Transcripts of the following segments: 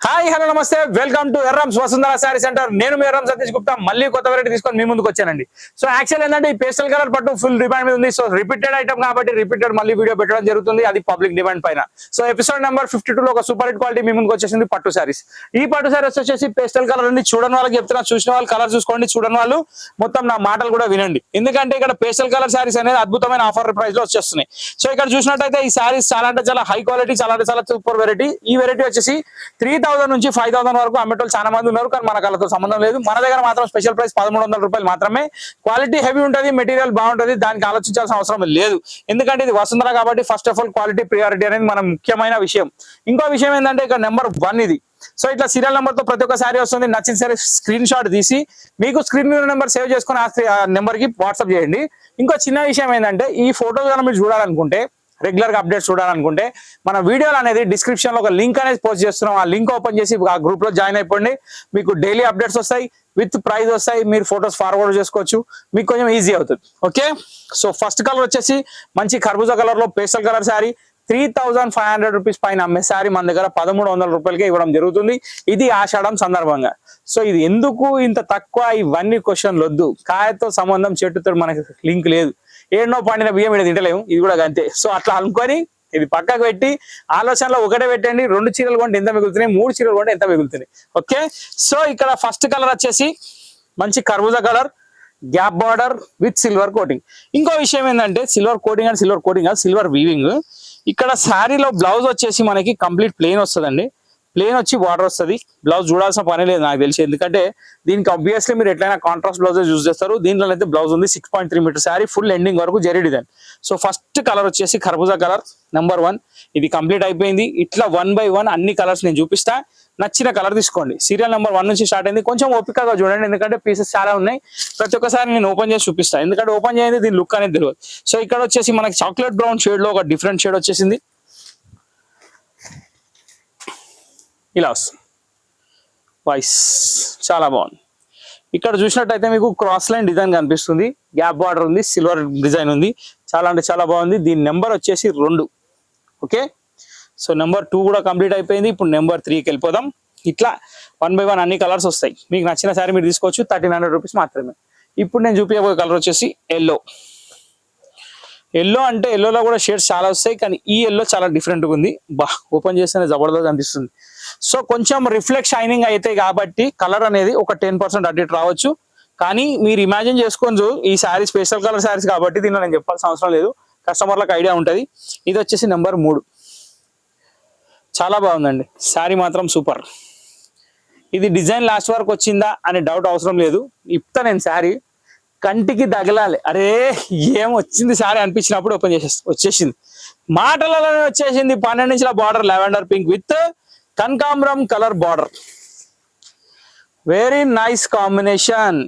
Hi hello నమస్తే welcome to Errams Vasundhara sari centre. నేను మీ ఎర్రమ్ సతీష్ గుప్తా మళ్ళీ కొత్త వెరైటీ తీసుకొని మీ ముందుకు వచ్చానండి. సో యాక్చువల్ ఏంటంటే ఈ పేస్టల్ కలర్ పట్టు ఫుల్ డిమాండ్ మీద ఉంది. సో రిపీటెడ్ ఐటమ్ కాబట్టి రిపీటెడ్ మళ్ళీ వీడియో పెట్టడం జరుగుతుంది, అది పబ్లిక్ డిమాండ్ పైన. సో ఎపిసోడ్ నెంబర్ 52 లో ఒక సూపర్ హిట్ క్వాలిటీ మీ ముందుకు వచ్చేసింది పట్టు శారీస్. ఈ పట్టు శారీస్ వచ్చేసి పేస్టల్ కలర్ ఉంది. చూడని వాళ్ళకి చెప్తున్నా, చూసిన వాళ్ళు కలర్ చూసుకోండి, చూడని వాళ్ళు మొత్తం నా మాటలు కూడా వినండి. ఎందుకంటే ఇక్కడ పేస్టల్ కలర్ శారీస్ అనేది అద్భుతమైన ఆఫర్ ప్రైస్ లో వచ్చేస్తున్నాయి. సో ఇక్కడ చూసినట్టయితే ఈ శారీస్ చాలా అంటే చాలా హై క్వాలిటీ, చాలా అంటే చాలా సూపర్ వెరైటీ. ఈ వెరైటీ వచ్చేసి 3000 నుంచి 5000 వరకు అమ్మేటోళ్ళు చాలా మంది ఉన్నారు, కానీ మన కలతో సంబంధం లేదు. మన దగ్గర మాత్రం స్పెషల్ ప్రైస్ 1300 రూపాయలు మాత్రమే. క్వాలిటీ హెవీ ఉంటుంది, మెటీరియల్ బాగుంటుంది, దానికి ఆలోచించాల్సిన అవసరం లేదు. ఎందుకంటే ఇది వసుంధర కాబట్టి first of all quality priority అనేది మన ముఖ్యమైన విషయం. ఇంకో విషయం ఏంటంటే ఇక్కడ నెంబర్ 1 ఇది. సో ఇట్లా సీరియల్ నెంబర్ తో ప్రతి ఒక్క శారీ వస్తుంది. నచ్చిన శారీ స్క్రీన్ షాట్ తీసి మీకు స్క్రీన్ మీద నెంబర్ సేవ్ చేసుకుని ఆ నెంబర్ కి వాట్సాప్ చేయండి. ఇంకో చిన్న విషయం ఏంటంటే ఈ ఫోటోలు కనుక మీరు చూడాలనుకుంటే, రెగ్యులర్ గా అప్డేట్స్ చూడాలనుకుంటే మన వీడియోలు అనేది డిస్క్రిప్షన్ లో ఒక లింక్ అనేది పోస్ట్ చేస్తున్నాం. ఆ లింక్ ఓపెన్ చేసి ఆ గ్రూప్ లో జాయిన్ అయిపోండి. మీకు డైలీ అప్డేట్స్ వస్తాయి, విత్ ప్రైస్ వస్తాయి. మీరు ఫొటోస్ ఫార్వర్డ్ చేసుకోవచ్చు, మీకు కొంచెం ఈజీ అవుతుంది. ఓకే, సో ఫస్ట్ కలర్ వచ్చేసి మంచి కర్బూజా కలర్ లో పేస్టల్ కలర్ శారీ. 3500 రూపీస్ పైన అమ్మే శారీ మన దగ్గర 1300 రూపాయలకే ఇవ్వడం జరుగుతుంది. ఇది ఆషాఢం సందర్భంగా. సో ఇది ఎందుకు ఇంత తక్కువ, ఇవన్నీ క్వశ్చన్లు వద్దు. కాయతో సంబంధం, చెట్టుతో మనకి లింక్ లేదు. ఏడనో పండిన బియ్యం ఇక్కడ తింటలేము, ఇది కూడా అంతే. సో అట్లా అనుకొని ఇది పక్కకు పెట్టి ఆలోచనలో ఒకటే పెట్టండి. 2 చీరలు కొంటే ఎంత మిగులుతున్నాయి, 3 చీరలు కొంటే ఎంత మిగులుతున్నాయి. ఓకే, సో ఇక్కడ ఫస్ట్ కలర్ వచ్చేసి మంచి కర్బూజా colour, gap border with silver coating. ఇంకో విషయం ఏంటంటే silver coating and silver coating కాదు, సిల్వర్ వీవింగ్. ఇక్కడ శారీలో బ్లౌజ్ వచ్చేసి మనకి కంప్లీట్ ప్లెయిన్ వస్తుందండి. ప్లెయిన్ వచ్చి బార్డర్ వస్తుంది. బ్లౌజ్ చూడాల్సిన పని లేదు నాకు తెలిసి, ఎందుకంటే దీనికి ఆబ్వియస్లీ మీరు ఎట్లయినా కాంట్రాస్ట్ బ్లౌజ్ యూజ్ చేస్తారు. దీంట్లో అయితే బ్లౌజ్ ఉంది. 6.3 మీటర్ శారీ, ఫుల్ ఎండింగ్ వరకు zari design. So first colour వచ్చేసి కర్బూజా కలర్ నెంబర్ 1. ఇది కంప్లీట్ అయిపోయింది. ఇట్లా 1 by 1 అన్ని కలర్స్ నేను చూపిస్తా. నచ్చిన కలర్ తీసుకోండి. సీరియల్ నెంబర్ 1 నుంచి స్టార్ట్ అయింది. కొంచెం ఓపికగా చూడండి, ఎందుకంటే పీసెస్ చాలా ఉన్నాయి. ప్రతి ఒక్కసారి నేను ఓపెన్ చేసి చూపిస్తాను, ఎందుకంటే ఓపెన్ చేయండి దీని లుక్ అనేది తెలియదు. సో ఇక్కడ వచ్చేసి మనకి చాక్లెట్ బ్రౌన్ షేడ్ లో ఒక డిఫరెంట్ షేడ్ వచ్చేసింది. ఇలా వస్తుంది వాయిస్, చాలా బాగుంది. ఇక్కడ చూసినట్టయితే మీకు క్రాస్ లైన్ డిజైన్ కనిపిస్తుంది. గ్యాప్ బార్డర్ ఉంది, సిల్వర్ డిజైన్ ఉంది. చాలా అంటే చాలా బాగుంది. దీని నెంబర్ వచ్చేసి 2. ఓకే, సో నెంబర్ 2 కూడా కంప్లీట్ అయిపోయింది. ఇప్పుడు నెంబర్ 3కి వెళ్ళిపోదాం. ఇట్లా 1 by 1 అన్ని కలర్స్ వస్తాయి. మీకు నచ్చిన శారీ మీరు తీసుకోవచ్చు. 1300 రూపీస్ మాత్రమే. ఇప్పుడు నేను చూపించబోయే కలర్ వచ్చేసి ఎల్లో. ఎల్లో అంటే ఎల్లోలో కూడా షేడ్స్ చాలా వస్తాయి, కానీ ఈ ఎల్లో చాలా డిఫరెంట్గా ఉంది. బా, ఓపెన్ చేస్తేనే జబర్దస్త్ అనిపిస్తుంది. సో కొంచెం రిఫ్లెక్ట్ షైనింగ్ అయితే కాబట్టి కలర్ అనేది ఒక 10% అటు ఇటు రావచ్చు. కానీ మీరు ఇమాజిన్ చేసుకోవచ్చు, ఈ శారీ స్పెషల్ కలర్ శారీస్ కాబట్టి దీనిలో నేను చెప్పాల్సిన అవసరం లేదు, కస్టమర్లకు ఐడియా ఉంటుంది. ఇది వచ్చేసి నెంబర్ 3. చాలా బాగుందండి శారీ, మాత్రం సూపర్. ఇది డిజైన్ లాస్ట్ వరకు వచ్చిందా అనే డౌట్ అవసరం లేదు. ఇప్తా నేను శారీ కంటికి తగలాలి, అరే ఏం వచ్చింది శారీ అనిపించినప్పుడు ఓపెన్ వచ్చేసింది. మాటలలోనే వచ్చేసింది. 12 ఇంచుల బార్డర్, లావెండర్ పింక్ విత్ కనకాంబరం colour border. Very nice combination.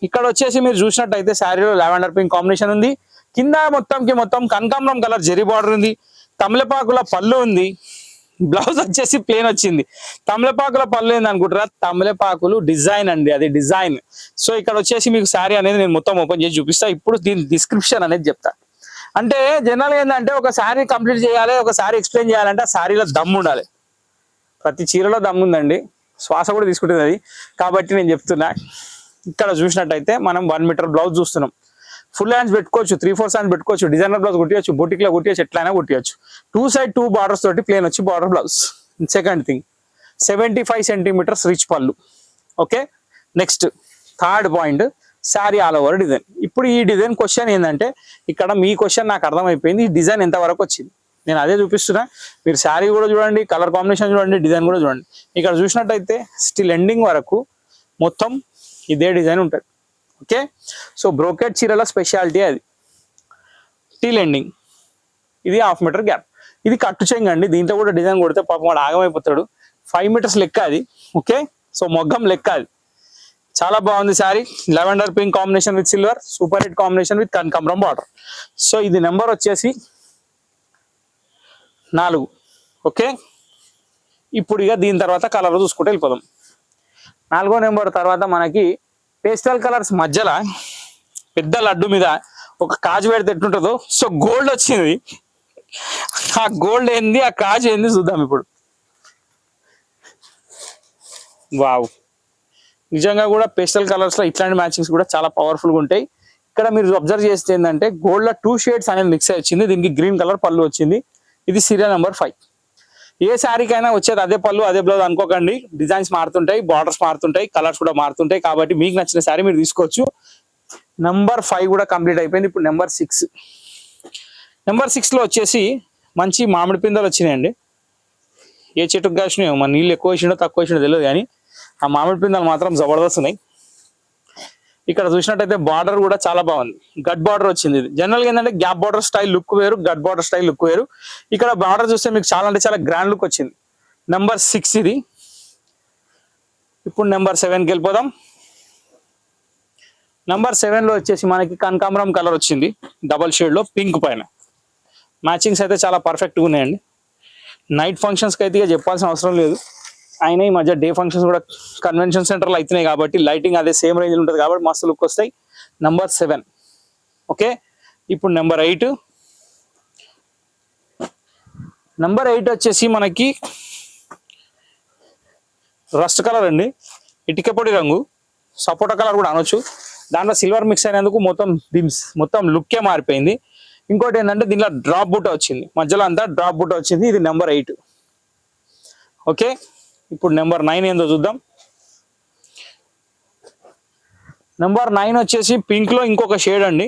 ఇక్కడ వచ్చేసి మీరు చూసినట్టయితే శారీలో లావెండర్ పింక్ కాంబినేషన్ ఉంది. కింద మొత్తం కనకాంబరం కలర్ జరీ బార్డర్ ఉంది. తమలపాకుల పళ్ళు ఉంది. బ్లౌజ్ వచ్చేసి ప్లేన్ వచ్చింది. తమలపాకుల పళ్ళు ఏంది అనుకుంటారా, తమలపాకులు డిజైన్ అండి, అది డిజైన్. సో ఇక్కడ వచ్చేసి మీకు శారీ అనేది నేను మొత్తం ఓపెన్ చేసి చూపిస్తా. ఇప్పుడు దీని డిస్క్రిప్షన్ అనేది చెప్తా. అంటే జనరల్ ఏంటంటే ఒక శారీ కంప్లీట్ చేయాలి, ఒక శారీ ఎక్స్ప్లెయిన్ చేయాలంటే ఆ శారీలో దమ్ము ఉండాలి. ప్రతి చీరలో దమ్ము ఉందండి, శ్వాస కూడా తీసుకుంటుంది అది, కాబట్టి నేను చెప్తున్నా. ఇక్కడ చూసినట్టయితే మనం 1 మీటర్ బ్లౌజ్ చూస్తున్నాం. ఫుల్ హ్యాండ్స్ పెట్టుకోవచ్చు, 3/4 హ్యాండ్స్ పెట్టుకోవచ్చు, డిజైనర్ బ్లౌజ్ కుట్టియచ్చు, బొటిక్లో కుట్టియచ్చు, ఎట్లయినా కుట్టియచ్చు. 2 సైడ్ 2 బార్డర్స్ తోటి ప్లేన్ వచ్చి border blouse. Second thing 75 centimetres rich పళ్ళు. Okay, next third point sari all over design. ఇప్పుడు ఈ డిజైన్ క్వశ్చన్ ఏంటంటే, ఇక్కడ మీ క్వశ్చన్ నాకు అర్థమైపోయింది, ఈ డిజైన్ ఎంత వరకు వచ్చింది నేను అదే చూపిస్తున్నా. మీరు శారీ కూడా చూడండి, కలర్ కాంబినేషన్ చూడండి, డిజైన్ కూడా చూడండి. ఇక్కడ చూసినట్టయితే స్టిల్ ఎండింగ్ వరకు మొత్తం ఇదే డిజైన్ ఉంటుంది. ఓకే, సో బ్రోకెట్ చీరల స్పెషాలిటీ అది. టీల్ ఎండింగ్, ఇది 1/2 మీటర్ గ్యాప్. ఇది కట్టు చెంగు అండి. దీంట్లో కూడా డిజైన్ కొడితే పాపం వాడు ఆగమైపోతాడు. 5 మీటర్స్ లెక్క అది. ఓకే, సో మొగ్గం లెక్క అది. చాలా బాగుంది sari. Lavender pink combination with silver, super hit combination with కనకాంబరం బార్డర్. సో ఇది నెంబర్ వచ్చేసి 4. ఓకే, ఇప్పుడు ఇక దీని తర్వాత కలర్ చూసుకుంటే వెళ్ళిపోదాం. 4వ నెంబర్ తర్వాత మనకి పేస్టల్ కలర్స్ మధ్యలో పెద్ద లడ్డు మీద ఒక కాజు పెడితే ఎట్లుంటుందో, సో గోల్డ్ వచ్చింది. ఆ గోల్డ్ ఏంది, ఆ కాజు ఏంది చూద్దాం ఇప్పుడు. వావ్, నిజంగా కూడా పేస్టల్ కలర్స్ లో ఇట్లాంటి మ్యాచింగ్స్ కూడా చాలా పవర్ఫుల్ గా ఉంటాయి. ఇక్కడ మీరు అబ్జర్వ్ చేస్తే ఏంటంటే గోల్డ్ లో 2 షేడ్స్ అనేది మిక్స్ అయి వచ్చింది. దీనికి గ్రీన్ కలర్ పళ్ళు వచ్చింది. ఇది సీరియల్ నెంబర్ 5. ఏ శారీకైనా వచ్చేది అదే పళ్ళు అదే బ్లౌజ్ అనుకోకండి. డిజైన్స్ మారుతుంటాయి, బార్డర్స్ మారుతుంటాయి, కలర్స్ కూడా మారుతుంటాయి. కాబట్టి మీకు నచ్చిన శారీ మీరు తీసుకోవచ్చు. నెంబర్ 5 కూడా కంప్లీట్ అయిపోయింది. ఇప్పుడు నెంబర్ 6. నెంబర్ 6 లో వచ్చేసి మంచి మామిడి పిందెలు వచ్చినాయండి. ఏ చెట్టుకు కాసినాయో, మన నీళ్ళు ఎక్కువ వేసిండో తక్కువ వేసిండో తెలియదు, కానీ ఆ మామిడి పిందెలు మాత్రం జబర్దస్త్ ఉన్నాయి. ఇక్కడ చూసినట్టయితే బార్డర్ కూడా చాలా బాగుంది. గట్ బార్డర్ వచ్చింది. ఇది జనరల్ గా ఏంటంటే గ్యాప్ బార్డర్ స్టైల్ లుక్ వేరు, గట్ బార్డర్ స్టైల్ లుక్ వేరు. ఇక్కడ బార్డర్ చూస్తే మీకు చాలా అంటే చాలా గ్రాండ్ లుక్ వచ్చింది. నెంబర్ 6 ఇది. ఇప్పుడు నెంబర్ 7కి వెళ్ళిపోదాం. నెంబర్ 7 లో వచ్చేసి మనకి కనకాంబరం కలర్ వచ్చింది, డబల్ షేడ్ లో పింక్ పైన. మ్యాచింగ్స్ అయితే చాలా పర్ఫెక్ట్గా ఉన్నాయండి. నైట్ ఫంక్షన్స్కి అయితే ఇక చెప్పాల్సిన అవసరం లేదు. అయినా ఈ మధ్య డే ఫంక్షన్స్ కూడా కన్వెన్షన్ సెంటర్లో అవుతున్నాయి కాబట్టి లైటింగ్ అదే సేమ్ రేంజ్ ఉంటుంది కాబట్టి మస్తు లుక్ వస్తాయి. నెంబర్ 7. ఓకే, ఇప్పుడు నెంబర్ 8. నెంబర్ 8 వచ్చేసి మనకి రస్ట్ కలర్ అండి, ఇటుకపొడి రంగు, సపోటా కలర్ కూడా అనొచ్చు. దాంట్లో సిల్వర్ మిక్స్ అయినందుకు మొత్తం బిమ్స్ మొత్తం లుక్కే మారిపోయింది. ఇంకోటి ఏంటంటే దీంట్లో డ్రాప్ బూట వచ్చింది, మధ్యలో అంతా డ్రాప్ బూట వచ్చింది. ఇది నెంబర్ 8. ఓకే, ఇప్పుడు నెంబర్ 9 ఏందో చూద్దాం. నెంబర్ 9 వచ్చేసి పింక్ లో ఇంకొక షేడ్ అండి.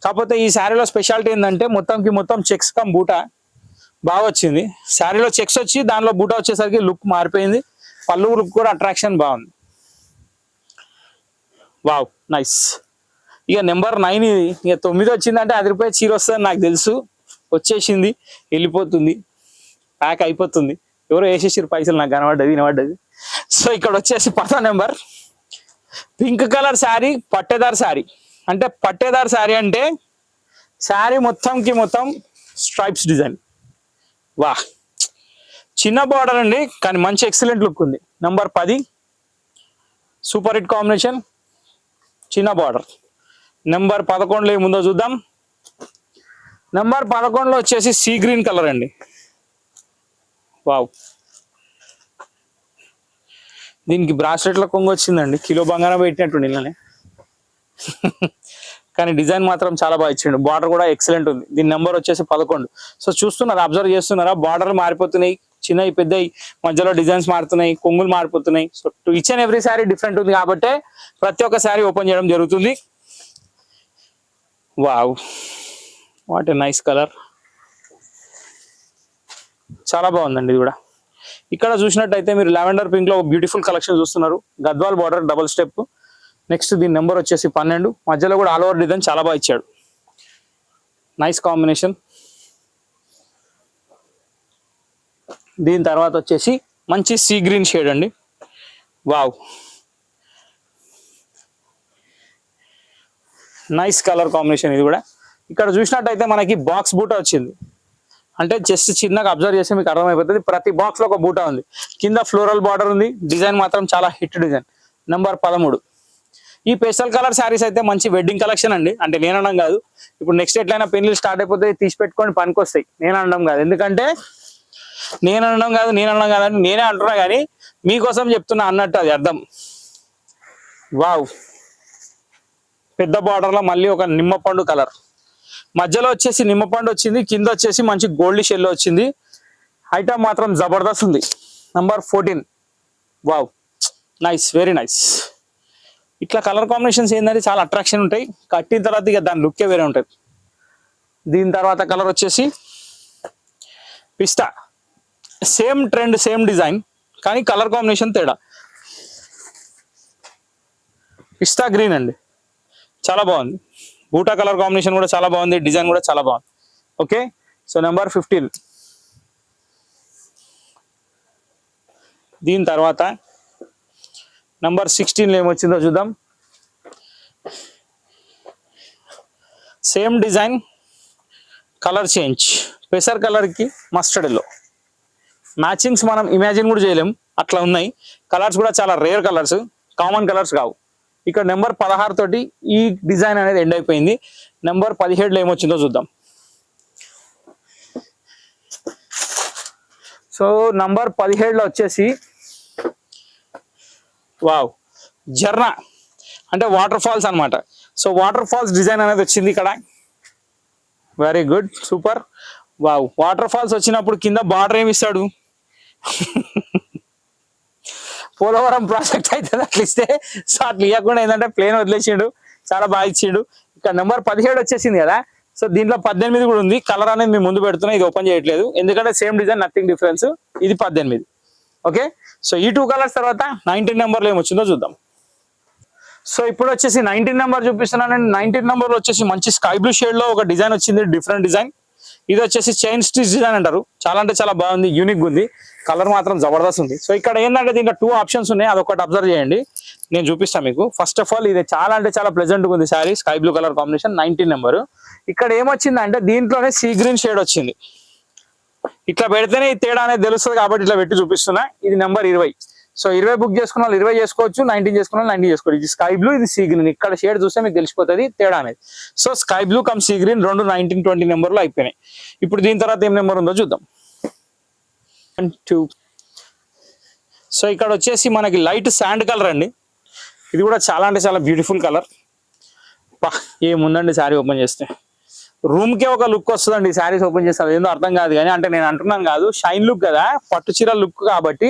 కాకపోతే ఈ శారీలో స్పెషాలిటీ ఏంటంటే మొత్తంకి మొత్తం చెక్స్ కమ్ బూట బాగా వచ్చింది. శారీలో చెక్స్ వచ్చి దానిలో బూట వచ్చేసరికి లుక్ మారిపోయింది. పళ్ళు లుక్ కూడా అట్రాక్షన్ బాగుంది. Wow, nice. ఇక నెంబర్ 9 ఇది. ఇక 9 వచ్చిందంటే ₹10 చీర వస్తుందని నాకు తెలుసు. వచ్చేసింది, వెళ్ళిపోతుంది, ప్యాక్ అయిపోతుంది. ఎవరో వేసేసారు పైసలు, నాకు వినబడ్డది. సో ఇక్కడ వచ్చేసి 10వ నెంబర్ పింక్ కలర్ శారీ, పట్టేదార్ శారీ. అంటే పట్టేదార్ శారీ అంటే శారీ మొత్తంకి మొత్తం స్ట్రైప్స్ డిజైన్. వాహ్, చిన్న బార్డర్ అండి, కానీ మంచి ఎక్సలెంట్ లుక్ ఉంది. నెంబర్ 10 సూపర్ హిట్ కాంబినేషన్, చిన్న బార్డర్. నెంబర్ 11లో ఏముందో చూద్దాం. నెంబర్ 11లో వచ్చేసి సీ గ్రీన్ కలర్ అండి. వావ్, దీనికి బ్రాస్లెట్ల కొంగు వచ్చిందండి. కిలో బంగారం పెట్టినట్టు నిన్ననే. కానీ డిజైన్ మాత్రం చాలా బాగా ఇచ్చిండు. బార్డర్ కూడా ఎక్సలెంట్ ఉంది. దీని నెంబర్ వచ్చేసి 11. సో చూస్తున్నారా, అబ్జర్వ్ చేస్తున్నారా, బార్డర్లు మారిపోతున్నాయి, చిన్నవి పెద్దవి, మధ్యలో డిజైన్స్ మారుతున్నాయి, కొంగులు మారిపోతున్నాయి. So each and every sari different ఉంది కాబట్టి ప్రతి ఒక్క శారీ ఓపెన్ చేయడం జరుగుతుంది. Wow, what a nice colour, చాలా బాగుందండి ఇది కూడా. ఇక్కడ చూసినట్టయితే మీరు లావెండర్ పింక్ లో బ్యూటిఫుల్ కలెక్షన్ చూస్తున్నారు. Gadwal border double step. Next దీని నెంబర్ వచ్చేసి 12. మధ్యలో కూడా ఆల్ ఓవర్ డిజైన్ చాలా బాగా ఇచ్చాడు. Nice combination. దీని తర్వాత వచ్చేసి మంచి సీ గ్రీన్ షేడ్ అండి. వావ్, నైస్ కలర్ కాంబినేషన్ ఇది కూడా. ఇక్కడ చూసినట్టయితే మనకి బాక్స్ బూటా వచ్చింది. అంటే జస్ట్ చిన్నగా అబ్జర్వ్ చేస్తే మీకు అర్థమైపోతుంది. ప్రతి బాక్స్ లో ఒక బూటా ఉంది. కింద ఫ్లోరల్ బార్డర్ ఉంది. డిజైన్ మాత్రం చాలా హిట్ డిజైన్. నెంబర్ 13. ఈ పేస్టల్ కలర్ శారీస్ అయితే మంచి వెడ్డింగ్ కలెక్షన్ అండి. అంటే నేను అనడం కాదు, ఇప్పుడు నెక్స్ట్ ఎట్లయినా పెళ్లి స్టార్ట్ అయిపోతే తీసి పెట్టుకొని పనికొస్తాయి. నేను అనడం కాదు, ఎందుకంటే నేను అనడం కాదు అని నేనే అంటున్నా, కానీ మీకోసం చెప్తున్నా అన్నట్టు అది అర్థం. వావ్, పెద్ద బార్డర్ లో మళ్ళీ ఒక నిమ్మపండు కలర్, మధ్యలో వచ్చేసి నిమ్మపండు వచ్చింది, కింద వచ్చేసి మంచి గోల్డ్ షెల్ వచ్చింది. ఐటమ్ మాత్రం జబర్దస్త్ ఉంది. Number 14. Wow, nice, very nice. ఇట్లా కలర్ కాంబినేషన్స్ ఏంటంటే చాలా అట్రాక్షన్ ఉంటాయి. కట్టిన తర్వాత ఇక దాని లుక్కే వేరే ఉంటుంది. దీని తర్వాత కలర్ వచ్చేసి పిస్తా. సేమ్ ట్రెండ్, సేమ్ డిజైన్, కానీ కలర్ కాంబినేషన్ తేడా. పిస్తా గ్రీన్ అండి, చాలా బాగుంది. బూటా కలర్ కాంబినేషన్ కూడా చాలా బాగుంది. డిజైన్ కూడా చాలా బాగుంది. Okay, so number 15. దీని తర్వాత నెంబర్ 16లో ఏమొచ్చిందో చూద్దాం. Same design, colour change. పెసర్ కలర్ కి మస్టర్డ్ ఎల్లో మ్యాచింగ్స్ మనం ఇమాజిన్ కూడా చేయలేం, అట్లా ఉన్నాయి. కలర్స్ కూడా చాలా రేర్ కలర్స్, కామన్ కలర్స్ కావు. ఇక్కడ నెంబర్ 16 తోటి ఈ డిజైన్ అనేది ఎండ్ అయిపోయింది. నెంబర్ 17లో ఏమొచ్చిందో చూద్దాం. సో నంబర్ 17లో వచ్చేసి వావ్, జర్నా అంటే వాటర్ ఫాల్స్ అన్నమాట. సో వాటర్ ఫాల్స్ డిజైన్ అనేది వచ్చింది ఇక్కడ. Very good, super. Wow, water falls వచ్చినప్పుడు కింద బార్డర్ ఏమి ఇస్తాడు? పోలవరం ప్రాజెక్ట్ అయితే అట్లా ఇస్తే, సో అట్లా ఇవ్వకుండా ఏంటంటే ప్లేన్ వదిలేసిండు, చాలా బాగా ఇచ్చిండు. ఇక్కడ నెంబర్ 17 వచ్చేసింది కదా. సో దీంట్లో 18 కూడా ఉంది. కలర్ అనేది మేము ముందు పెడుతున్నా, ఇది ఓపెన్ చేయట్లేదు ఎందుకంటే సేమ్ డిజైన్, నథింగ్ డిఫరెన్స్. ఇది 18. ఓకే, సో ఈ 2 కలర్స్ తర్వాత 19 నెంబర్లో ఏమొచ్చిందో చూద్దాం. సో ఇప్పుడు వచ్చేసి 19 నెంబర్ చూపిస్తున్నానండి. 19 నెంబర్ వచ్చేసి మంచి స్కై బ్లూ షేడ్ లో ఒక డిజైన్ వచ్చింది, డిఫరెంట్ డిజైన్. ఇది వచ్చేసి చైన్ స్టిచ్ డిజైన్ అంటారు. చాలా అంటే చాలా బాగుంది, యూనిక్ ఉంది. కలర్ మాత్రం జబర్దస్త్ ఉంది. సో ఇక్కడ ఏంటంటే దీంట్లో 2 ఆప్షన్స్ ఉన్నాయి, అదొకటి అబ్జర్వ్ చేయండి, నేను చూపిస్తాను మీకు. ఫస్ట్ ఆఫ్ ఆల్ ఇది చాలా అంటే చాలా ప్లెజెంట్ ఉంది sari, sky blue colour combination, 19 number. ఇక్కడ ఏమొచ్చిందంటే దీంట్లోనే సీ గ్రీన్ షేడ్ వచ్చింది. ఇట్లా పెడితేనే ఈ తేడా అనేది తెలుస్తుంది కాబట్టి ఇట్లా పెట్టి చూపిస్తున్నా. ఇది నెంబర్ 20. సో 20 బుక్ చేసుకున్న వాళ్ళు 20 చేసుకోవచ్చు, 19 చేసుకున్న వాళ్ళు 19 చేసుకోవచ్చు. ఇది స్కై బ్లూ, ఇది సీ గ్రీన్. ఇక్కడ షేడ్ చూస్తే మీకు తెలిసిపోతుంది తేడా అనేది. So sky blue come sea green రెండు 19, 20 నెంబర్లో అయిపోయినాయి. ఇప్పుడు దీని తర్వాత ఏం నెంబర్ ఉందో చూద్దాం. 1, 2. సో ఇక్కడ వచ్చేసి మనకి లైట్ శాండ్ కలర్ అండి. ఇది కూడా చాలా అంటే చాలా బ్యూటిఫుల్ కలర్. ఏముందండి శారీ ఓపెన్ చేస్తే, రూమ్కే ఒక లుక్ వస్తుందండి. శారీస్ ఓపెన్ చేస్తే ఏందో అర్థం కాదు కానీ, అంటే నేను అంటున్నాను కాదు, షైన్ లుక్ కదా, పట్టు చీర లుక్ కాబట్టి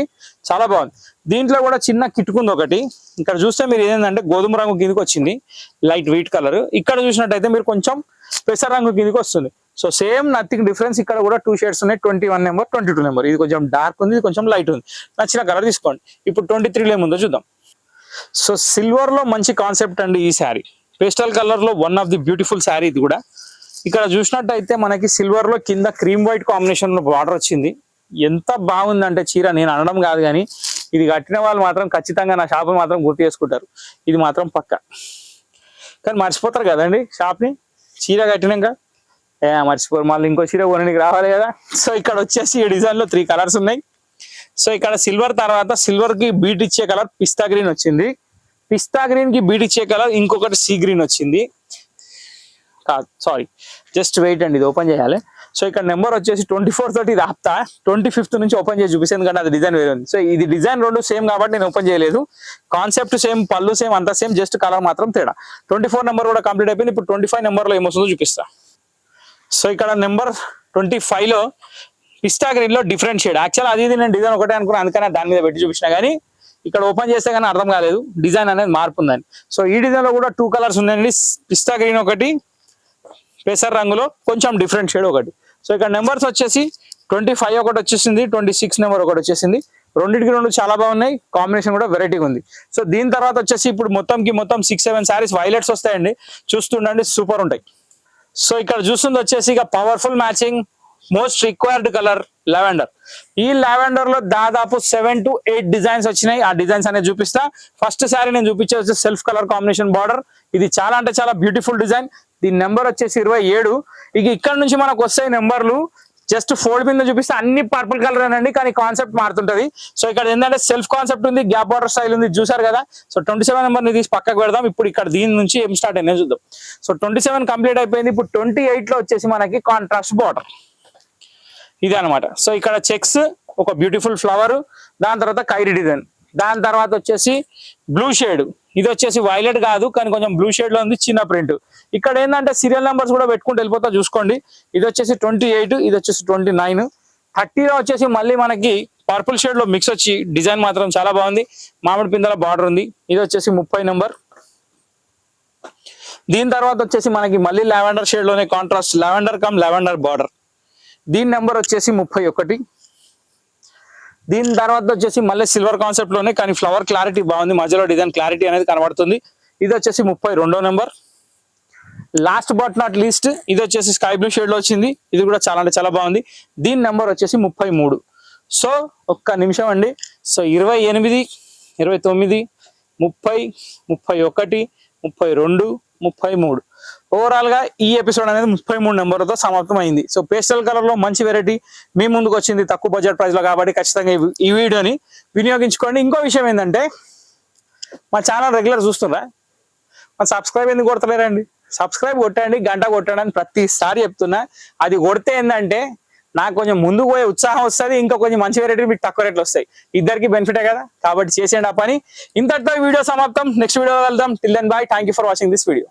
చాలా బాగుంది. దీంట్లో కూడా చిన్న కిటుకుంది ఒకటి. ఇక్కడ చూస్తే మీరు ఏంటంటే గోధుమ రంగు కిందకి వచ్చింది, లైట్ వైట్ కలర్. ఇక్కడ చూసినట్టయితే మీరు కొంచెం పెసర రంగు కిందకి వస్తుంది. So same nothing difference. ఇక్కడ కూడా 2 షేడ్స్ ఉన్నాయి, 21 నెంబర్, 22 నెంబర్. ఇది కొంచెం డార్క్ ఉంది, ఇది కొంచెం లైట్ ఉంది. నచ్చిన కలర్ తీసుకోండి. ఇప్పుడు 23లో ఏముందో చూద్దాం. సో సిల్వర్ లో మంచి కాన్సెప్ట్ అండి ఈ శారీ. పేస్టల్ కలర్ లో one of the beautiful sari ఇది కూడా. ఇక్కడ చూసినట్టయితే మనకి సిల్వర్ లో కింద క్రీమ్ వైట్ కాంబినేషన్ లో బార్డర్ వచ్చింది. ఎంత బాగుందంటే చీర, నేను అనడం కాదు కానీ ఇది కట్టిన వాళ్ళు మాత్రం ఖచ్చితంగా నా షాప్ మాత్రం గుర్తు చేసుకుంటారు. ఇది మాత్రం పక్క. కానీ మర్చిపోతారు కదండి షాప్ని, చీర కట్టినాక మర్చిపోరు, మళ్ళీ ఇంకో చీర కొనడానికి రావాలి కదా. సో ఇక్కడ వచ్చేసి ఈ డిజైన్ లో 3 కలర్స్ ఉన్నాయి. సో ఇక్కడ సిల్వర్ తర్వాత సిల్వర్ కి బీట్ ఇచ్చే కలర్ పిస్తా గ్రీన్ వచ్చింది. పిస్తా గ్రీన్ కి బీట్ ఇచ్చే కలర్ ఇంకొకటి సీ గ్రీన్ వచ్చింది. కాదు, సారీ, జస్ట్ వెయిట్ అండి, ఇది ఓపెన్ చేయాలి. సో ఇక్కడ నెంబర్ వచ్చేసి 24 తోటి ఇది ఆపుతా, 25th నుంచి ఓపెన్ చేసి చూపిస్తాను ఎందుకంటే అది డిజైన్ వేరే ఉంది. సో ఇది డిజైన్ రెండు సేమ్ కాబట్టి నేను ఓపెన్ చేయలేదు. కాన్సెప్ట్ సేమ్, పళ్ళు సేమ్, అంతా సేమ్, జస్ట్ కలర్ మాత్రం తేడా. 24 నెంబర్ కూడా కంప్లీట్ అయిపోయింది. ఇప్పుడు 25 నెంబర్లో ఏమొస్తుందో చూపిస్తా. సో ఇక్కడ నెంబర్ 25లో పిస్తా గ్రీన్ లో డిఫరెంట్ షేడ్. యాక్చువల్ అది నేను డిజైన్ ఒకటే అనుకున్నాను, అందుకని దాని మీద పెట్టి చూపించిన కానీ ఇక్కడ ఓపెన్ చేస్తే కానీ అర్థం కాలేదు, డిజైన్ అనేది మార్పు ఉందని. సో ఈ డిజైన్ లో కూడా 2 కలర్స్ ఉన్నాయండి, పిస్తా గ్రీన్ ఒకటి, పెసర్ రంగులో కొంచెం డిఫరెంట్ షేడ్ ఒకటి. సో ఇక్కడ నెంబర్స్ వచ్చేసి 25 ఒకటి వచ్చేసింది, 26 నెంబర్ ఒకటి వచ్చేసింది. రెండింటికి రెండు చాలా బాగున్నాయి, కాంబినేషన్ కూడా వెరైటీగా ఉంది. సో దీని తర్వాత వచ్చేసి ఇప్పుడు మొత్తం 6-7 శారీస్ వైలెట్స్ వస్తాయండి, చూస్తుండండి, సూపర్ ఉంటాయి. సో ఇక్కడ చూస్తుంది వచ్చేసి ఇక powerful matching, most required colour lavender. ఈ లావెండర్ లో దాదాపు 7 to 8 డిజైన్స్ వచ్చినాయి. ఆ డిజైన్స్ అనేది చూపిస్తా. ఫస్ట్ శారీ నేను చూపించే వచ్చి సెల్ఫ్ కలర్ కాంబినేషన్ బార్డర్. ఇది చాలా అంటే చాలా బ్యూటిఫుల్ డిజైన్. దీని నెంబర్ వచ్చేసి 27. ఇక ఇక్కడ నుంచి మనకు వస్తాయి నెంబర్లు, జస్ట్ ఫోల్డ్ మీద చూపిస్తే అన్ని పర్పుల్ కలర్ అండి, కానీ కాన్సెప్ట్ మారుతుంటది. సో ఇక్కడ ఏంటంటే సెల్ఫ్ కాన్సెప్ట్ ఉంది, గ్యాప్ బార్డర్ స్టైల్ ఉంది, చూసారు కదా. సో 27 నెంబర్ ని తీసి పక్కకు పెడదాం. ఇప్పుడు ఇక్కడ దీని నుంచి ఏం స్టార్ట్ అయినా చూద్దాం. సో 27 కంప్లీట్ అయిపోయింది. ఇప్పుడు 28 లో వచ్చేసి మనకి కాంట్రాస్ట్ బార్డర్ ఇది అనమాట. సో ఇక్కడ చెక్స్, ఒక బ్యూటిఫుల్ ఫ్లవర్, దాని తర్వాత కైరీ డిజైన్, దాని తర్వాత వచ్చేసి బ్లూ షేడ్. ఇది వచ్చేసి వైలెట్ కాదు కానీ కొంచెం బ్లూ షేడ్ లో ఉంది, చిన్న ప్రింట్. ఇక్కడ ఏంటంటే సీరియల్ నెంబర్స్ కూడా పెట్టుకుంటూ వెళ్ళిపోతా చూసుకోండి. ఇది వచ్చేసి 28, ఇది వచ్చేసి 29. 30లో వచ్చేసి మళ్ళీ మనకి పర్పుల్ షేడ్ లో మిక్స్ వచ్చి డిజైన్ మాత్రం చాలా బాగుంది, మామిడి పిందల బార్డర్ ఉంది. ఇది వచ్చేసి 30 నెంబర్. దీని తర్వాత వచ్చేసి మనకి మళ్ళీ లావెండర్ షేడ్ లోనే contrast lavender come lavender border. దీని నెంబర్ వచ్చేసి 31. దీని తర్వాత వచ్చేసి మళ్ళీ సిల్వర్ కాన్సెప్ట్ లోనే కానీ ఫ్లవర్ క్లారిటీ బాగుంది, మధ్యలో డిజైన్ క్లారిటీ అనేది కనబడుతుంది. ఇది వచ్చేసి 32వ number. Last but not least ఇది వచ్చేసి స్కై బ్లూ షేడ్ లో వచ్చింది. ఇది కూడా చాలా అంటే చాలా బాగుంది. దీని నెంబర్ వచ్చేసి 33. సో ఒక్క నిమిషం అండి. సో 28, 29, 30, 31, 32, 33. ఓవరాల్ గా ఈ ఎపిసోడ్ అనేది 33 నెంబర్తో సమాప్తం అయింది. సో పేస్టల్ కలర్ లో మంచి వెరైటీ మీ ముందుకు వచ్చింది తక్కువ బడ్జెట్ ప్రైస్ లో, కాబట్టి ఖచ్చితంగా ఈ వీడియోని వినియోగించుకోండి. ఇంకో విషయం ఏంటంటే మా ఛానల్ రెగ్యులర్ చూస్తున్నారా, మా సబ్స్క్రైబ్ ఎందుకు కొడతలేరండి? సబ్స్క్రైబ్ కొట్టండి, గంట కొట్టండి అని ప్రతిసారి చెప్తున్నా. అది కొడితే ఏంటంటే నాకు కొంచెం ముందుకు పోయే ఉత్సాహం వస్తుంది, ఇంకా కొంచెం మంచి వెరైటీ మీకు తక్కువ రేట్లు వస్తాయి. ఇద్దరికి బెనిఫిటే కదా, కాబట్టి చేసేయండి ఆ పని. ఇంతటితో వీడియో సమాప్తం. నెక్స్ట్ వీడియో వెళ్దాం. Till then bye. Thank you for watching this video.